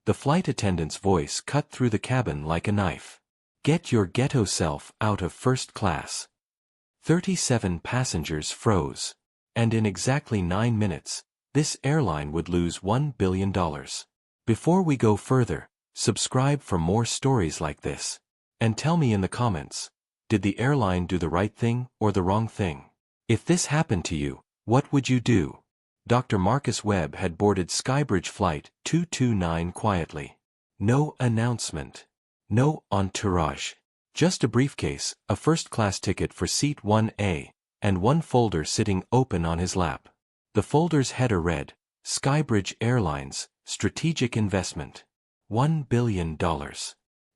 The flight attendant's voice cut through the cabin like a knife. Get your ghetto self out of first class. 37 passengers froze. And in exactly 9 minutes, this airline would lose $1 billion. Before we go further, subscribe for more stories like this. And tell me in the comments, did the airline do the right thing or the wrong thing? If this happened to you, what would you do? Dr. Marcus Webb had boarded Skybridge Flight 229 quietly. No announcement. No entourage. Just a briefcase, a first-class ticket for seat 1A, and one folder sitting open on his lap. The folder's header read, Skybridge Airlines, Strategic Investment. $1 billion.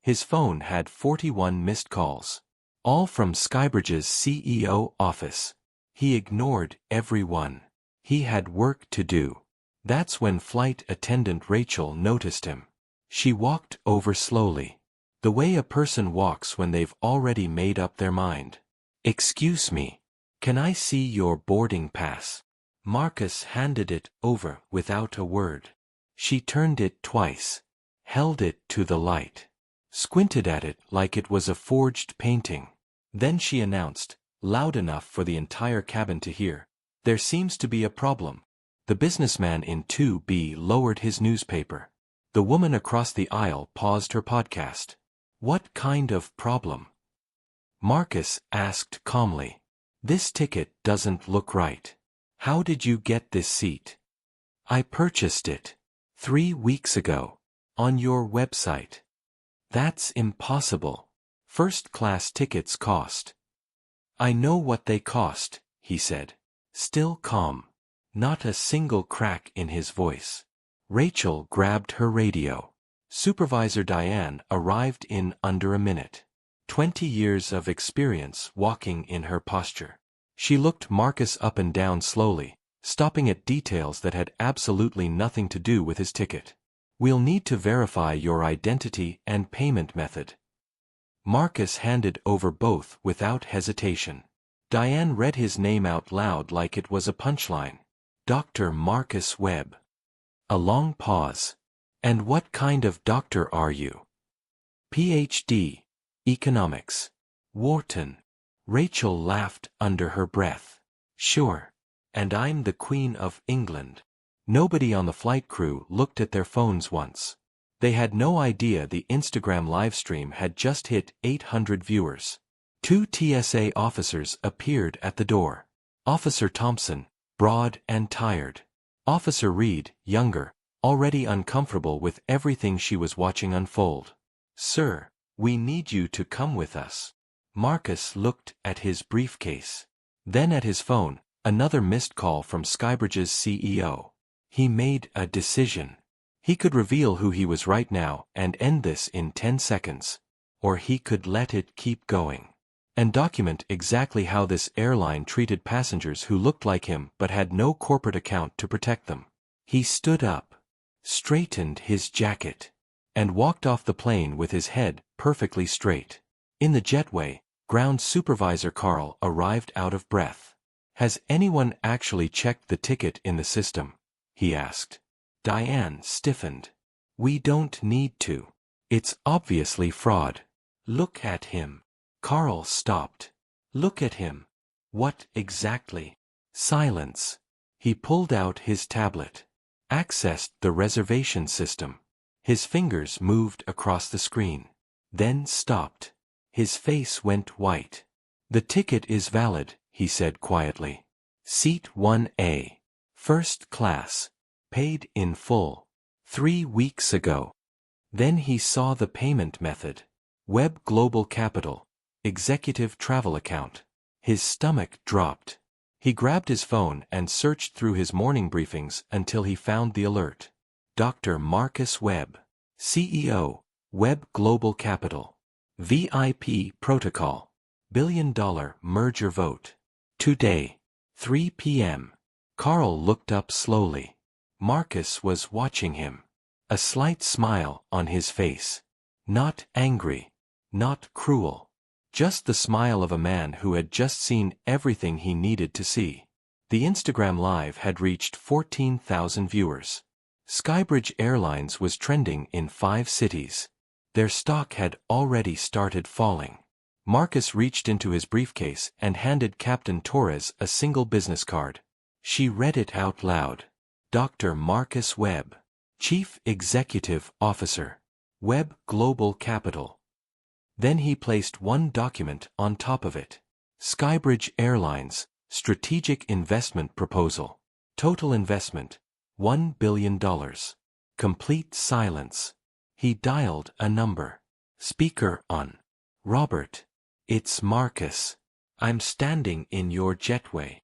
His phone had 41 missed calls. All from Skybridge's CEO office. He ignored everyone. He had work to do. That's when flight attendant Rachel noticed him. She walked over slowly. The way a person walks when they've already made up their mind. Excuse me. Can I see your boarding pass? Marcus handed it over without a word. She turned it twice. Held it to the light. Squinted at it like it was a forged painting. Then she announced, loud enough for the entire cabin to hear, there seems to be a problem. The businessman in 2B lowered his newspaper. The woman across the aisle paused her podcast. What kind of problem? Marcus asked calmly. This ticket doesn't look right. How did you get this seat? I purchased it 3 weeks ago. On your website. That's impossible. First-class tickets cost. I know what they cost, he said. Still calm. Not a single crack in his voice. Rachel grabbed her radio. Supervisor Diane arrived in under a minute. 20 years of experience walking in her posture. She looked Marcus up and down slowly, stopping at details that had absolutely nothing to do with his ticket. We'll need to verify your identity and payment method. Marcus handed over both without hesitation. Diane read his name out loud like it was a punchline. Dr. Marcus Webb. A long pause. And what kind of doctor are you? PhD. Economics. Wharton. Rachel laughed under her breath. Sure. And I'm the Queen of England. Nobody on the flight crew looked at their phones once. They had no idea the Instagram livestream had just hit 800 viewers. 2 TSA officers appeared at the door. Officer Thompson, broad and tired. Officer Reed, younger, already uncomfortable with everything she was watching unfold. Sir, we need you to come with us. Marcus looked at his briefcase. Then at his phone, another missed call from Skybridge's CEO. He made a decision. He could reveal who he was right now and end this in 10 seconds. Or he could let it keep going. And document exactly how this airline treated passengers who looked like him but had no corporate account to protect them. He stood up, straightened his jacket, and walked off the plane with his head perfectly straight. In the jetway, Ground Supervisor Carl arrived out of breath. Has anyone actually checked the ticket in the system? He asked. Diane stiffened. We don't need to. It's obviously fraud. Look at him. Carl stopped. Look at him. What exactly? Silence. He pulled out his tablet. Accessed the reservation system. His fingers moved across the screen. Then stopped. His face went white. The ticket is valid, he said quietly. Seat 1A. First class. Paid in full. 3 weeks ago. Then he saw the payment method. Webb Global Capital. Executive travel account. His stomach dropped. He grabbed his phone and searched through his morning briefings until he found the alert. Dr. Marcus Webb. CEO. Webb Global Capital. VIP Protocol. $1 billion merger vote. Today. 3 p.m. Carl looked up slowly. Marcus was watching him. A slight smile on his face. Not angry. Not cruel. Just the smile of a man who had just seen everything he needed to see. The Instagram Live had reached 14,000 viewers. Skybridge Airlines was trending in 5 cities. Their stock had already started falling. Marcus reached into his briefcase and handed Captain Torres a single business card. She read it out loud. Dr. Marcus Webb, Chief Executive Officer, Webb Global Capital. Then he placed one document on top of it. Skybridge Airlines, Strategic Investment Proposal. Total investment, $1 billion. Complete silence. He dialed a number. Speaker on. Robert. It's Marcus. I'm standing in your jetway.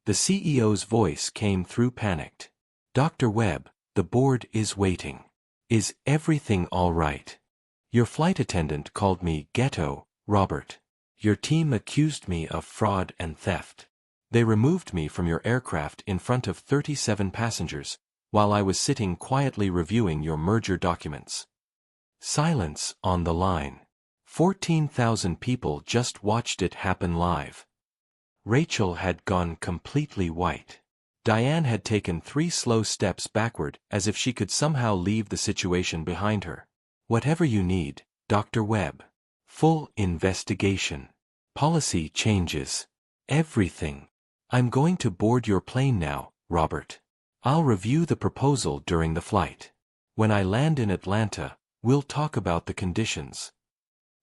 The CEO's voice came through panicked. Dr. Webb, the board is waiting. Is everything all right? Your flight attendant called me ghetto, Robert. Your team accused me of fraud and theft. They removed me from your aircraft in front of 37 passengers, while I was sitting quietly reviewing your merger documents. Silence on the line. 14,000 people just watched it happen live. Rachel had gone completely white. Diane had taken 3 slow steps backward as if she could somehow leave the situation behind her. Whatever you need, Dr. Webb. Full investigation. Policy changes. Everything. I'm going to board your plane now, Robert. I'll review the proposal during the flight. When I land in Atlanta, we'll talk about the conditions.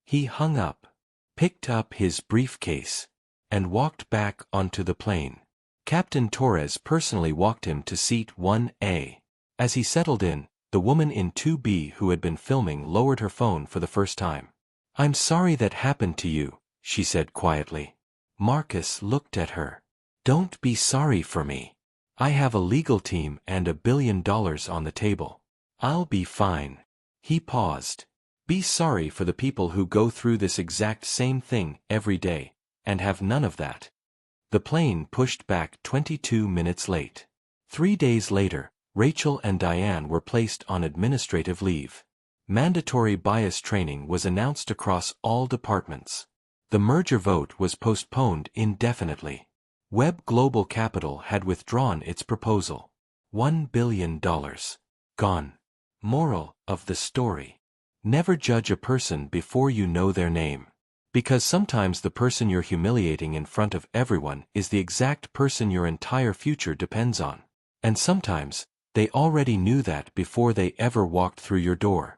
He hung up, picked up his briefcase, and walked back onto the plane. Captain Torres personally walked him to seat 1A. As he settled in, the woman in 2B who had been filming lowered her phone for the first time. I'm sorry that happened to you, she said quietly. Marcus looked at her. Don't be sorry for me. I have a legal team and $1 billion on the table. I'll be fine. He paused. Be sorry for the people who go through this exact same thing every day, and have none of that. The plane pushed back 22 minutes late. 3 days later, Rachel and Diane were placed on administrative leave. Mandatory bias training was announced across all departments. The merger vote was postponed indefinitely. Webb Global Capital had withdrawn its proposal. $1 billion. Gone. Moral of the story. Never judge a person before you know their name. Because sometimes the person you're humiliating in front of everyone is the exact person your entire future depends on. And sometimes, they already knew that before they ever walked through your door.